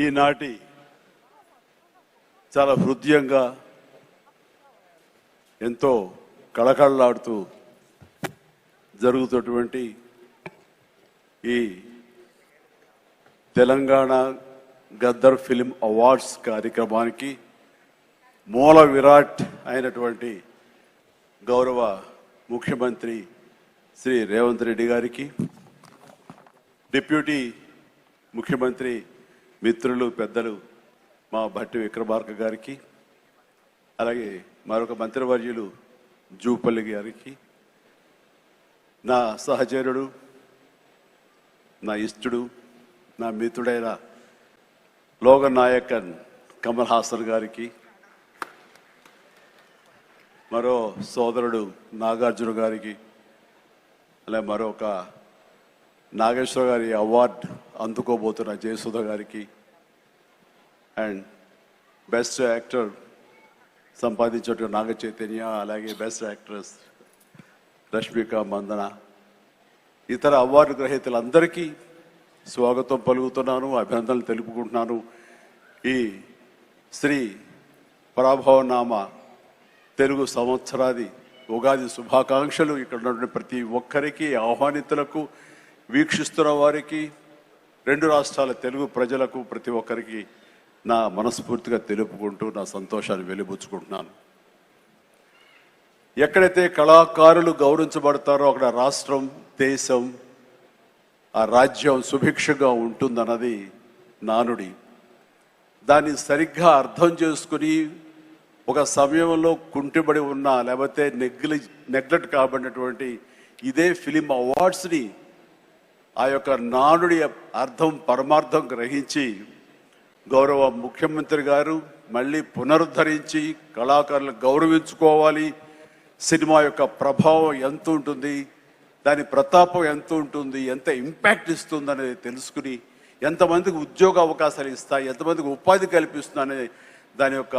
ఈనాటి చాలా హృదయంగా ఎంతో కళకళలాడుతూ జరుగుతున్నటువంటి ఈ తెలంగాణ గద్దర్ ఫిల్మ్ అవార్డ్స్ కార్యక్రమానికి మూల విరాట్ అయినటువంటి గౌరవ ముఖ్యమంత్రి శ్రీ రేవంత్ రెడ్డి గారికి, డిప్యూటీ ముఖ్యమంత్రి మిత్రులు పెద్దలు మా భట్టి విక్రమార్క గారికి, అలాగే మరొక మంత్రివర్యులు జూపల్లి గారికి, నా సహచరుడు, నా ఇష్టడు, నా మిత్రుడైన లోకనాయకన్ కమల్ హాసన్ గారికి, మరో సోదరుడు నాగార్జున గారికి, అలాగే మరొక నాగేశ్వర గారి అవార్డు అందుకోబోతున్న జయసుధ గారికి, అండ్ బెస్ట్ యాక్టర్ సంపాదించిన నాగ చైతన్య, అలాగే బెస్ట్ యాక్ట్రెస్ రష్మిక మందన, ఇతర అవార్డు గ్రహీతలందరికీ స్వాగతం పలుకుతున్నాను, అభినందనలు తెలుపుకుంటున్నాను. ఈ శ్రీ పరాభవనామ తెలుగు సంవత్సరాది ఉగాది శుభాకాంక్షలు ఇక్కడ ఉన్నటువంటి ప్రతి ఒక్కరికి, ఆహ్వానితులకు, వీక్షిస్తున్న వారికి, రెండు రాష్ట్రాల తెలుగు ప్రజలకు ప్రతి ఒక్కరికి నా మనస్ఫూర్తిగా తెలుపుకుంటూ నా సంతోషాన్ని వెలిబుచ్చుకుంటున్నాను. ఎక్కడైతే కళాకారులు గౌరవించబడతారో అక్కడ రాష్ట్రం, దేశం, ఆ రాజ్యం సుభిక్షగా ఉంటుందన్నది నానుడి. దాన్ని సరిగ్గా అర్థం చేసుకుని ఒక సమయంలో కుంటిబడి ఉన్న, లేకపోతే నెగ్లెక్ట్ కాబడినటువంటి ఇదే ఫిలిం అవార్డ్స్ని ఆ యొక్క నానుడి అర్థం పరమార్థం గ్రహించి గౌరవ ముఖ్యమంత్రి గారు మళ్ళీ పునరుద్ధరించి కళాకారులు గౌరవించుకోవాలి, సినిమా యొక్క ప్రభావం ఎంత ఉంటుంది, దాని ప్రతాపం ఎంత ఉంటుంది, ఎంత ఇంపాక్ట్ ఇస్తుంది అనేది తెలుసుకుని ఎంతమందికి ఉద్యోగ అవకాశాలు ఇస్తాయి, ఎంతమందికి ఉపాధి కల్పిస్తుందనే దాని యొక్క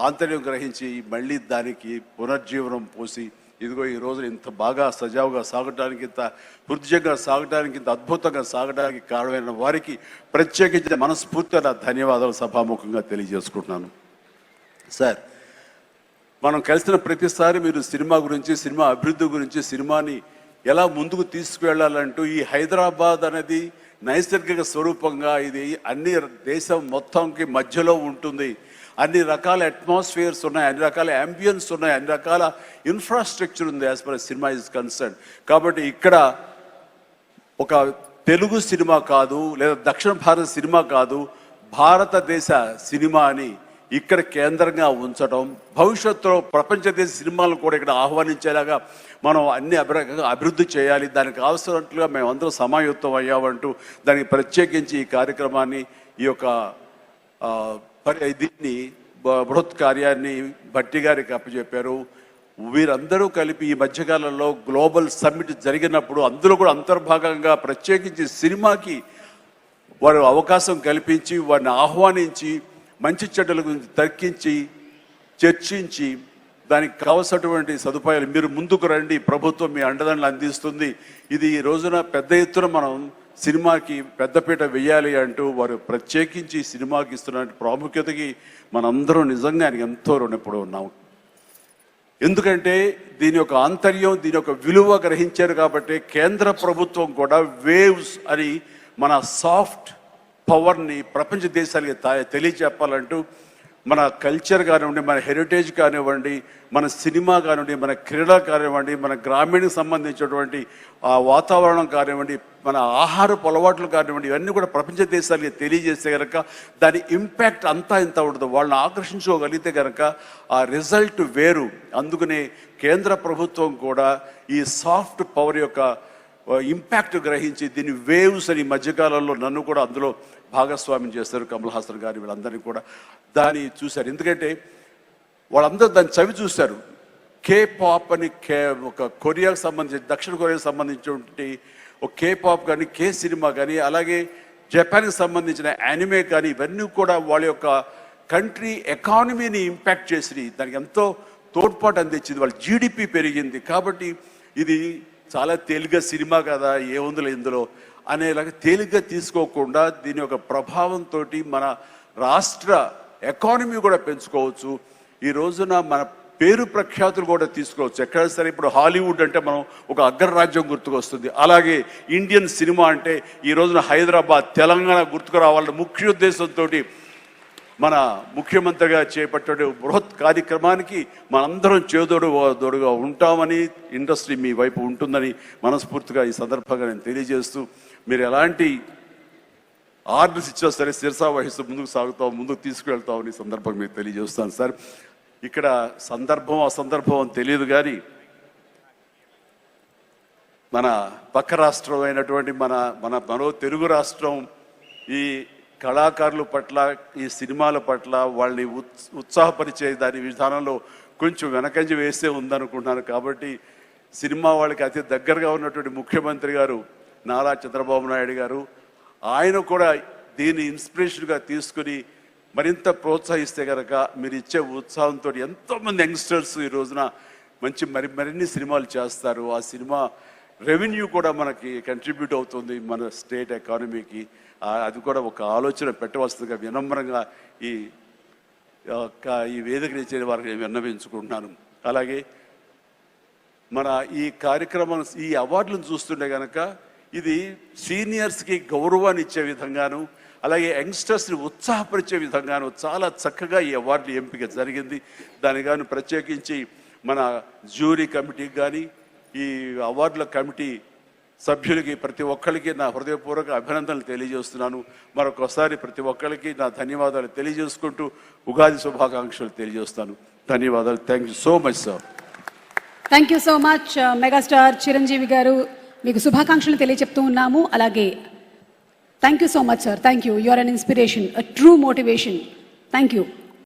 ఆంతర్యం గ్రహించి మళ్ళీ దానికి పునర్జీవనం పోసి ఇదిగో ఈ రోజు ఇంత బాగా సజావుగా సాగడానికి, ఇంత హృదయంగా సాగడానికి, ఇంత అద్భుతంగా సాగడానికి కారణమైన వారికి ప్రత్యేకించిన మనస్ఫూర్తిగా నా ధన్యవాదాలు సభాముఖంగా తెలియజేసుకుంటున్నాను. సార్, మనం కలిసిన ప్రతిసారి మీరు సినిమా గురించి, సినిమా అభివృద్ధి గురించి, సినిమాని ఎలా ముందుకు తీసుకువెళ్ళాలంటూ ఈ హైదరాబాద్ అనేది నైసర్గిక స్వరూపంగా ఇది అన్ని దేశం మొత్తంకి మధ్యలో ఉంటుంది, అన్ని రకాల అట్మాస్ఫియర్స్ ఉన్నాయి, అన్ని రకాల అంబియన్స్ ఉన్నాయి, అన్ని రకాల ఇన్ఫ్రాస్ట్రక్చర్ ఉంది as for cinema is concern. కాబట్టి ఇక్కడ ఒక తెలుగు సినిమా కాదు, లేదా దక్షిణ భారత సినిమా కాదు, భారతదేశ సినిమా అని ఇక్కడ కేంద్రంగా ఉంచడం, భవిష్యత్తులో ప్రపంచ దేశ సినిమాలను కూడా ఇక్కడ ఆహ్వానించేలాగా మనం అన్ని అభివృద్ధి చేయాలి, దానికి అవసరట్లుగా మేమందరం సమాయుత్తం అయ్యామంటూ దానికి ప్రత్యేకించి ఈ కార్యక్రమాన్ని, ఈ యొక్క దీన్ని బృహత్ కార్యాన్ని భట్టి గారికి అప్పచెప్పారు. వీరందరూ కలిపి ఈ మధ్యకాలంలో గ్లోబల్ సమ్మిట్ జరిగినప్పుడు అందులో కూడా అంతర్భాగంగా ప్రత్యేకించి సినిమాకి వారు అవకాశం కల్పించి వారిని ఆహ్వానించి మంచి చెడ్డల గురించి తర్కించి చర్చించి దానికి కావలసినటువంటి సదుపాయాలు మీరు ముందుకు రండి, ప్రభుత్వం మీ అండదండలు అందిస్తుంది, ఇది ఈ రోజున పెద్ద ఎత్తున మనం సినిమాకి పెద్దపీట వెయ్యాలి అంటూ వారు ప్రత్యేకించి సినిమాకి ఇస్తున్న ప్రాముఖ్యతకి మనందరం నిజంగా ఆయనకి ఎంతో రుణపడి ఉన్నాము. ఎందుకంటే దీని యొక్క ఆంతర్యం, దీని యొక్క విలువ గ్రహించారు కాబట్టి కేంద్ర ప్రభుత్వం కూడా వేవ్స్ అని మన సాఫ్ట్ పవర్ని ప్రపంచ దేశాలకి తెలియచెప్పాలంటూ మన కల్చర్ కానివ్వండి, మన హెరిటేజ్ కానివ్వండి, మన సినిమా కానివ్వండి, మన క్రీడా కానివ్వండి, మన గ్రామీణకు సంబంధించినటువంటి ఆ వాతావరణం కానివ్వండి, మన ఆహారపు అలవాట్లు కానివ్వండి, ఇవన్నీ కూడా ప్రపంచ దేశాలకి తెలియజేస్తే కనుక దాని ఇంపాక్ట్ అంతా ఇంత ఉండదు. వాళ్ళని ఆకర్షించుకోగలిగితే కనుక ఆ రిజల్ట్ వేరు. అందుకనే కేంద్ర ప్రభుత్వం కూడా ఈ సాఫ్ట్ పవర్ యొక్క ఇంపాక్ట్ గ్రహించి దీన్ని వేవ్స్ అని మధ్యకాలంలో నన్ను కూడా అందులో భాగస్వామ్యం చేస్తారు, కమల్ హాసన్ గారు వీళ్ళందరినీ కూడా దాన్ని చూశారు. ఎందుకంటే వాళ్ళందరూ దాన్ని చవి చూశారు. కే పాప్ అని ఒక కొరియాకు సంబంధించి, దక్షిణ కొరియాకు సంబంధించినటువంటి ఒక కే పాప్ కానీ, కే సినిమా కానీ, అలాగే జపాన్కి సంబంధించిన యానిమే కానీ, ఇవన్నీ కూడా వాళ్ళ యొక్క కంట్రీ ఎకానమీని ఇంపాక్ట్ చేసి దానికి ఎంతో తోడ్పాటు అందించింది, వాళ్ళ జీడిపి పెరిగింది. కాబట్టి ఇది చాలా తేలిగ్గా సినిమా కదా, ఏముందిలే ఇందులో అనేలాగా తేలిగ్గా తీసుకోకుండా దీని యొక్క ప్రభావంతో మన రాష్ట్ర ఎకానమీ కూడా పెంచుకోవచ్చు. ఈ రోజున మన పేరు ప్రఖ్యాతులు కూడా తీసుకోవచ్చు. ఎక్కడ సరే ఇప్పుడు హాలీవుడ్ అంటే మనం ఒక అగ్రరాజ్యం గుర్తుకొస్తుంది. అలాగే ఇండియన్ సినిమా అంటే ఈ రోజున హైదరాబాద్, తెలంగాణ గుర్తుకు రావాలన్న ముఖ్య ఉద్దేశంతో మన ముఖ్యమంత్రిగా చేపట్టే బృహత్ కార్యక్రమానికి మనందరం చేదోడుగా ఉంటామని, ఇండస్ట్రీ మీ వైపు ఉంటుందని మనస్ఫూర్తిగా ఈ సందర్భంగా నేను తెలియజేస్తూ, మీరు ఎలాంటి ఆర్డర్స్ ఇచ్చినా సరే శిరసా వహిస్తూ ముందుకు తీసుకువెళ్తామని సందర్భంగా మీకు తెలియజేస్తాను. సార్, ఇక్కడ సందర్భం అసందర్భం అని తెలియదు కానీ మన పక్క రాష్ట్రం అయినటువంటి మనో తెలుగు రాష్ట్రం ఈ కళాకారుల పట్ల, ఈ సినిమాల పట్ల వాళ్ళని ఉత్సాహపరిచే దాని విధానంలో కొంచెం వెనకంజ వేసే ఉందనుకుంటున్నాను. కాబట్టి సినిమా వాళ్ళకి అతి దగ్గరగా ఉన్నటువంటి ముఖ్యమంత్రి గారు నారా చంద్రబాబు నాయుడు గారు, ఆయన కూడా దీన్ని ఇన్స్పిరేషన్గా తీసుకుని మరింత ప్రోత్సహిస్తే కనుక మీరు ఇచ్చే ఉత్సాహంతో ఎంతోమంది యంగ్స్టర్స్ ఈ రోజున మరిన్ని సినిమాలు చేస్తారు. ఆ సినిమా రెవెన్యూ కూడా మనకి కంట్రిబ్యూట్ అవుతుంది మన స్టేట్ ఎకానమీకి. అది కూడా ఒక ఆలోచన పెట్టవలసిందిగా వినమ్రంగా ఈ వేదికని ఇచ్చే వారికి నేను విన్నవించుకుంటున్నాను. అలాగే మన ఈ కార్యక్రమం, ఈ అవార్డులను చూస్తుంటే కనుక ఇది సీనియర్స్కి గౌరవాన్ని ఇచ్చే విధంగాను, అలాగే యంగ్స్టర్స్ని ఉత్సాహపరిచే విధంగాను చాలా చక్కగా ఈ అవార్డులు ఎంపిక జరిగింది. దాని కానీ ప్రత్యేకించి మన జ్యూరీ కమిటీకి కానీ, ఈ అవార్డుల కమిటీ సభ్యులకి ప్రతి ఒక్కరికి నా హృదయపూర్వక అభినందనలు తెలియజేస్తున్నాను. మరొకసారి ప్రతి ఒక్కరికి నా ధన్యవాదాలు తెలియజేసుకుంటూ ఉగాది శుభాకాంక్షలు తెలియజేస్తాను. ధన్యవాదాలు. Thank you so much sir. Thank you so much megastar Chiranjeevi garu, మీకు శుభాకాంక్షలు తెలియజెప్తూ ఉన్నాము. అలాగే thank you so much sir. Thank you. You are an inspiration, a true motivation. Thank you.